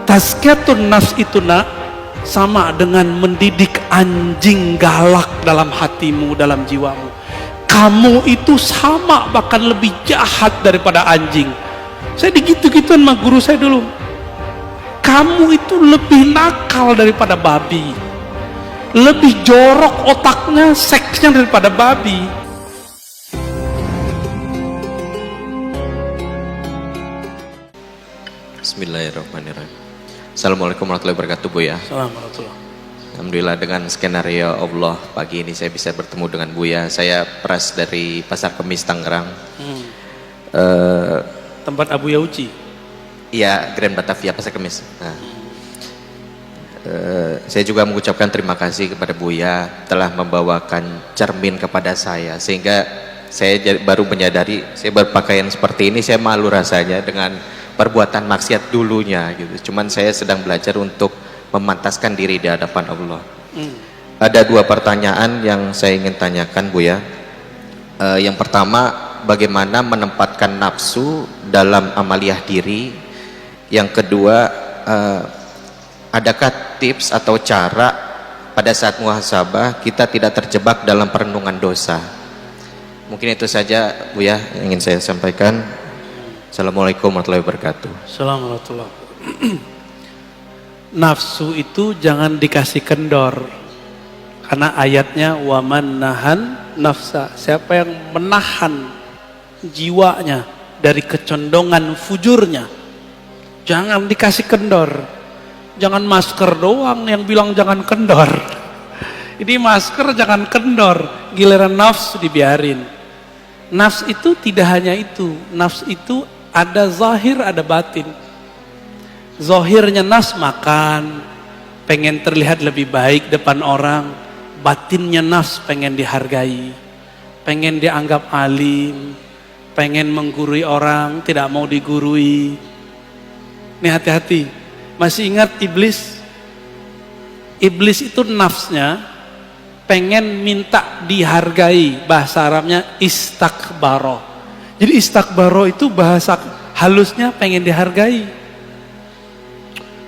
Tazkiyatun nafs itu nak sama dengan mendidik anjing galak dalam hatimu, dalam jiwamu. Kamu itu sama bahkan lebih jahat daripada anjing. Saya digitu-gituan sama guru saya dulu. Kamu itu lebih nakal daripada babi, lebih jorok otaknya, seksnya daripada babi. Bismillahirrahmanirrahim. Assalamualaikum warahmatullahi wabarakatuh, Buya. Assalamualaikum. Alhamdulillah dengan skenario Allah pagi ini saya bisa bertemu dengan Buya. Saya Pras dari Pasar Kemis Tangerang. Tempat Abu Yauci. Iya, Grand Batavia Pasar Kemis. Nah, saya juga mengucapkan terima kasih kepada Buya telah membawakan cermin kepada saya, sehingga saya baru menyadari saya berpakaian seperti ini saya malu rasanya dengan perbuatan maksiat dulunya gitu. Cuman saya sedang belajar untuk memantaskan diri di hadapan Allah. Ada dua pertanyaan yang saya ingin tanyakan, Buya. Yang pertama, bagaimana menempatkan nafsu dalam amaliyah diri? Yang kedua, adakah tips atau cara pada saat muhasabah kita tidak terjebak dalam perenungan dosa? Mungkin itu saja, Buya, yang ingin saya sampaikan. Assalamualaikum warahmatullahi wabarakatuh. Assalamualaikum. Nafsu itu jangan dikasih kendor, karena ayatnya waman nahan nafsa, siapa yang menahan jiwanya dari kecondongan fujurnya, jangan dikasih kendor. Jangan masker doang yang bilang jangan kendor. Ini masker jangan kendor, giliran nafsu dibiarin. Nafs itu tidak hanya itu, nafs itu ada zahir, ada batin. Zahirnya nafs makan, pengen terlihat lebih baik depan orang. Batinnya nafs pengen dihargai, pengen dianggap alim, pengen menggurui orang, tidak mau digurui. Ini hati-hati. Masih ingat iblis? Iblis itu nafsnya pengen minta dihargai, bahasa Arabnya istakbaro. Jadi istakbaro itu bahasa halusnya pengen dihargai.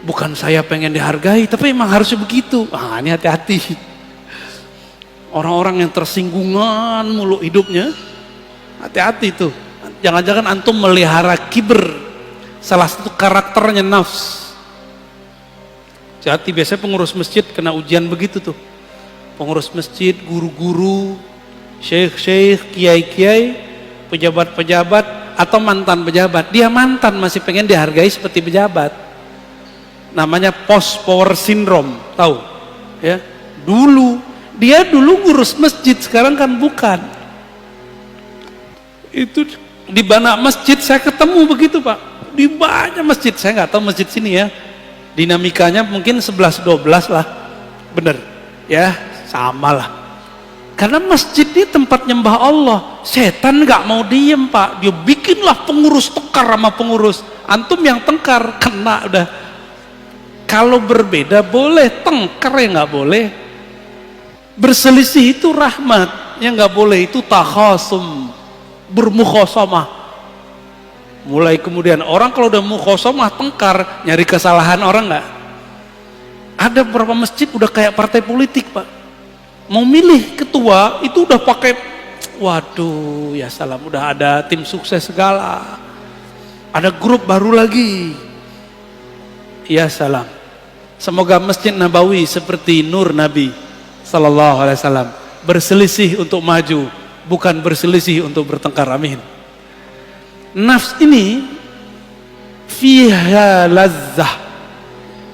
Bukan saya pengen dihargai, tapi emang harusnya begitu. Ini hati-hati. Orang-orang yang tersinggungan mulu hidupnya, hati-hati tuh. Jangan-jangan antum melihara kibr, salah satu karakternya nafs. Hati, biasanya pengurus masjid kena ujian begitu tuh. Pengurus masjid, guru-guru, syekh-syekh, kiai-kiai, pejabat-pejabat atau mantan pejabat. Dia mantan masih pengen dihargai seperti pejabat. Namanya post power syndrome, tahu? Ya. Dia dulu ngurus masjid, sekarang kan bukan. Itu di banyak masjid saya ketemu begitu, Pak. Di banyak masjid, saya nggak tahu masjid sini ya. Dinamikanya mungkin 11-12 lah. Bener. Ya, sama lah. Karena masjid ini tempat nyembah Allah. Setan nggak mau diem, Pak. Dia bikinlah pengurus tengkar sama pengurus. Antum yang tengkar kena udah. Kalau berbeda boleh, tengkar ya nggak boleh. Berselisih itu rahmat, yang nggak boleh itu takhasum, bermukhasamah. Mulai kemudian orang kalau udah mukhasamah tengkar, nyari kesalahan orang nggak? Ada beberapa masjid udah kayak partai politik, Pak. Mau milih ketua itu udah pakai, waduh ya salam, udah ada tim sukses segala, ada grup baru lagi. Ya salam. Semoga Masjid Nabawi seperti Nur Nabi Sallallahu Alaihi Wasallam, berselisih untuk maju, bukan berselisih untuk bertengkar. Amin. Nafs ini fiha lazzah,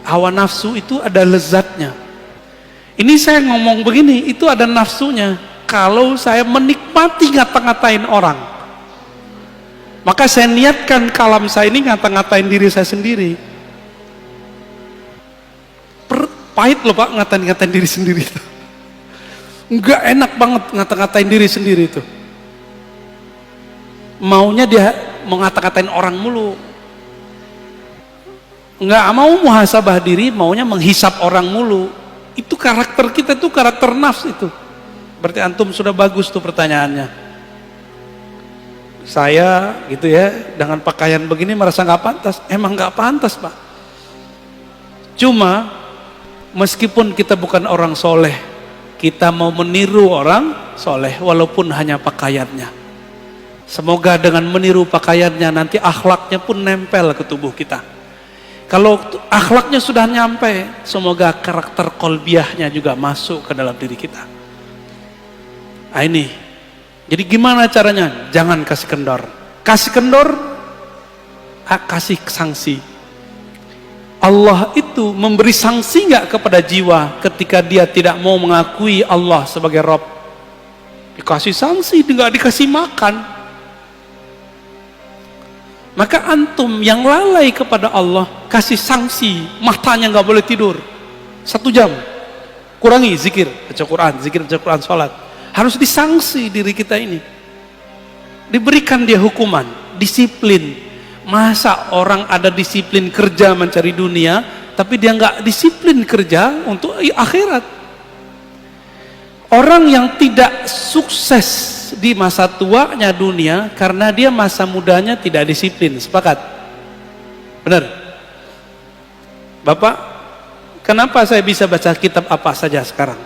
hawa nafsu itu ada lezatnya. Ini saya ngomong begini, itu ada nafsunya. Kalau saya menikmati ngata-ngatain orang, maka saya niatkan kalam saya ini ngata-ngatain diri saya sendiri. Pahit loh, Pak, ngatain diri sendiri itu. Enggak enak banget ngata-ngatain diri sendiri itu. Maunya dia mau ngata-ngatain orang mulu. Enggak mau muhasabah diri, maunya menghisap orang mulu. Itu karakter kita, itu karakter nafs itu. Berarti antum sudah bagus tuh pertanyaannya. Saya gitu ya, dengan pakaian begini merasa nggak pantas. Emang nggak pantas, Pak. Cuma meskipun kita bukan orang soleh, kita mau meniru orang soleh walaupun hanya pakaiannya. Semoga dengan meniru pakaiannya nanti akhlaknya pun nempel ke tubuh kita. Kalau akhlaknya sudah nyampe, semoga karakter kolbiahnya juga masuk ke dalam diri kita. Nah ini, jadi gimana caranya? Jangan kasih kendor. Kasih kendor, kasih sanksi. Allah itu memberi sanksi nggak kepada jiwa ketika dia tidak mau mengakui Allah sebagai Rabb? Dikasih sanksi, nggak dikasih makan. Maka antum yang lalai kepada Allah, kasih sanksi, matanya nggak boleh tidur 1 jam, kurangi zikir, baca Quran, sholat. Harus disangsi diri kita ini, diberikan dia hukuman, disiplin. Masa orang ada disiplin kerja mencari dunia, tapi dia nggak disiplin kerja untuk akhirat. Orang yang tidak sukses di masa tuanya dunia karena dia masa mudanya tidak disiplin. Sepakat? Benar? Bapak, kenapa saya bisa baca kitab apa saja sekarang?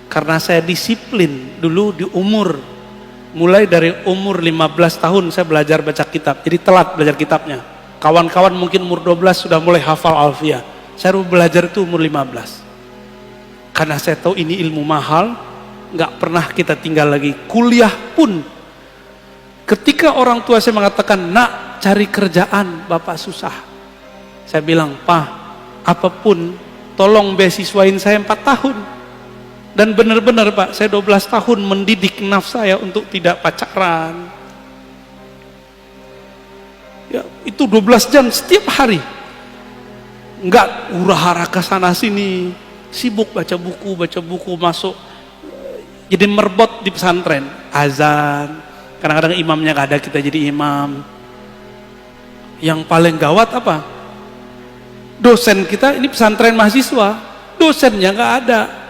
Karena saya disiplin dulu di umur, mulai dari umur 15 tahun saya belajar baca kitab, jadi telat belajar kitabnya. Kawan-kawan mungkin umur 12 sudah mulai hafal Alfiyah, saya belajar itu umur 15. Karena saya tahu ini ilmu mahal, nggak pernah kita tinggal lagi. Kuliah pun, ketika orang tua saya mengatakan, nak cari kerjaan, bapak susah. Saya bilang, Pak, apapun, tolong beasiswain saya 4 tahun. Dan benar-benar Pak, saya 12 tahun mendidik nafsu saya untuk tidak pacaran. Ya, itu 12 jam setiap hari. Enggak hura-hara ke sana sini, sibuk baca buku, masuk. Jadi merbot di pesantren, azan. Kadang-kadang imamnya nggak ada, kita jadi imam. Yang paling gawat apa? Dosen kita ini pesantren mahasiswa, dosennya nggak ada.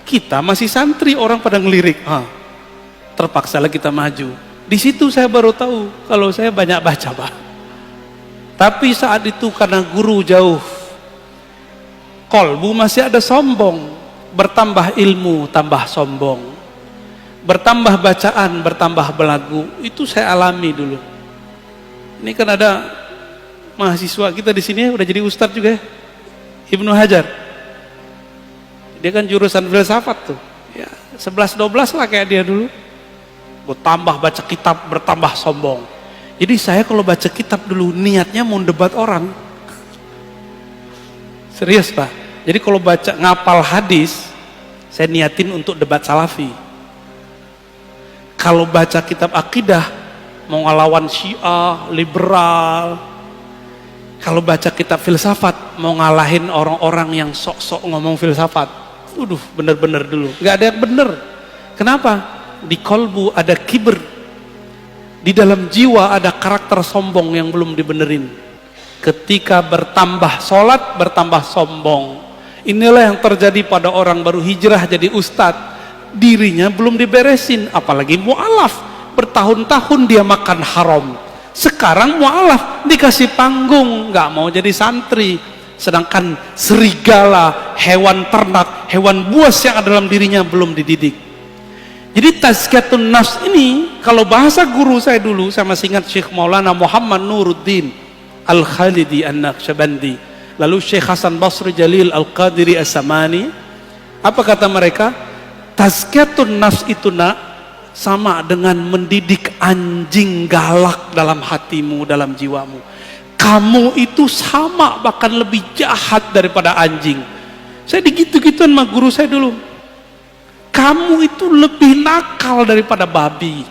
Kita masih santri, orang pada ngelirik. Terpaksalah kita maju. Di situ saya baru tahu kalau saya banyak baca, Pak. Tapi saat itu karena guru jauh, kolbu masih ada sombong. Bertambah ilmu, tambah sombong. Bertambah bacaan, bertambah belagu. Itu saya alami dulu. Ini kan ada mahasiswa kita di sini udah jadi ustadz juga ya, Ibnu Hajar. Dia kan jurusan filsafat tuh. Ya, 11-12 lah kayak dia dulu. Bertambah baca kitab, bertambah sombong. Jadi saya kalau baca kitab dulu niatnya mau debat orang. Serius Pak. Jadi kalau baca ngapal hadis, saya niatin untuk debat salafi. Kalau baca kitab akidah, mau ngelawan Syiah, liberal. Kalau baca kitab filsafat, mau ngalahin orang-orang yang sok-sok ngomong filsafat. Bener-bener dulu. Gak ada yang bener. Kenapa? Di kolbu ada kibir. Di dalam jiwa ada karakter sombong yang belum dibenerin. Ketika bertambah sholat, bertambah sombong. Inilah yang terjadi pada orang baru hijrah jadi ustadz. Dirinya belum diberesin, apalagi mu'alaf. Bertahun-tahun dia makan haram. Sekarang mu'alaf dikasih panggung, nggak mau jadi santri. Sedangkan serigala, hewan ternak, hewan buas yang ada dalam dirinya belum dididik. Jadi tazkiyatun nafs ini, kalau bahasa guru saya dulu, saya masih ingat Syekh Maulana Muhammad Nuruddin Al-Khalidi An-Naqsyabandi, lalu Syekh Hasan Basri Jalil Al-Qadiri As-Samani. Apa kata mereka? Tazkiyatun nafs itu nak, sama dengan mendidik anjing galak dalam hatimu, dalam jiwamu. Kamu itu sama, bahkan lebih jahat daripada anjing. Saya digitu-gituan sama guru saya dulu. Kamu itu lebih nakal daripada babi.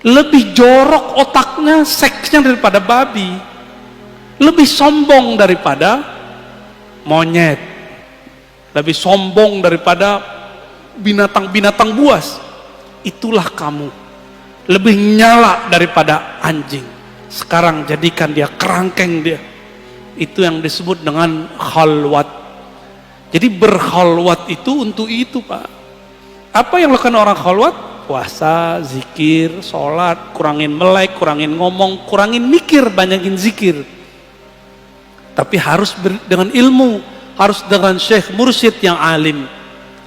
Lebih jorok otaknya, seksnya daripada babi. Lebih sombong daripada monyet. Lebih sombong daripada binatang-binatang buas. Itulah kamu. Lebih nyala daripada anjing. Sekarang jadikan dia kerangkeng dia. Itu yang disebut dengan khalwat. Jadi berkhalwat itu untuk itu Pak. Apa yang lakukan orang khalwat? Puasa, zikir, sholat, kurangin melek, kurangin ngomong, kurangin mikir, banyakin zikir. Tapi harus dengan ilmu, harus dengan syekh mursyid yang alim,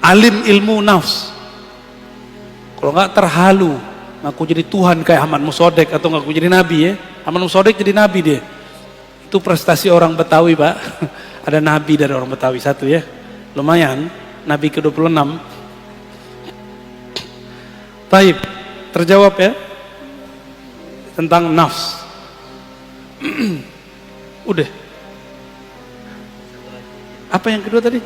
alim ilmu nafs. Kalau nggak terhalu, ngaku jadi Tuhan kayak Ahmad Musodek atau ngaku jadi nabi ya. Ahmad Musodek jadi nabi dia. Itu prestasi orang Betawi, Pak. Ada nabi dari orang Betawi satu ya. Lumayan, nabi ke-26. Baik, terjawab ya tentang nafs. Udah. Apa yang kedua tadi?